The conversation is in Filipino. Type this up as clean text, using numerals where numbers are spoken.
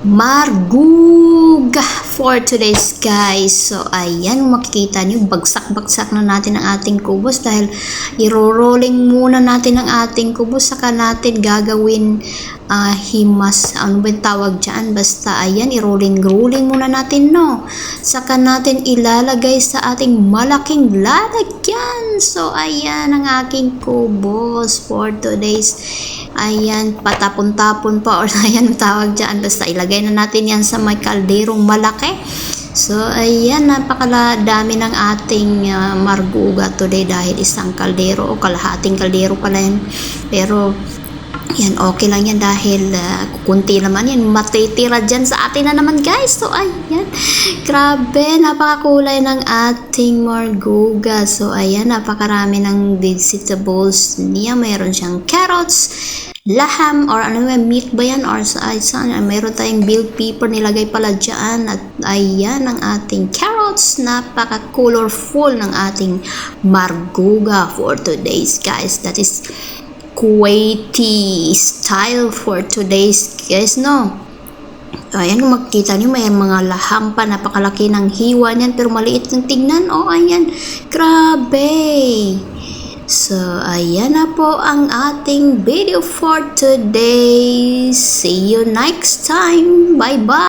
Margug for today's guys. So ayan, makikita nyo bagsak-bagsak na natin ang ating kubos dahil iro-rolling muna natin ang ating kubos, saka natin gagawin himas, ano ba yung tawag dyan, basta ayan, i-rolling muna natin, no, saka natin ilalagay sa ating malaking lalagyan. So ayan ang aking kubos for today's, ayan, patapon-tapon pa or ayan tawag dyan, basta ilagay na natin yan sa may kalderong malaki. So ayan, napakadami ng ating marguga today dahil isang kaldero o kalahating kaldero pala yan, pero yan, okay lang yan dahil kukunti naman yan, matitira dyan sa atin na naman guys. So ayan, grabe, napakakulay ng ating marguga. So ayan, napakarami ng vegetables niya. Mayroon siyang carrots, laham, or ano ba, meat ba yan, or mayroon tayong bell pepper nilagay pala dyan. At ayan ang ating carrots, napaka colorful ng ating marguga for today's guys. That is Kuwaiti style for today's guys, no. Ayan, kung makikita nyo, may mga laham pa, napakalaki ng hiwa niyan, pero maliit ng tignan. Oh, ayan, grabe. So ayan na po ang ating video for today. See you next time. Bye bye.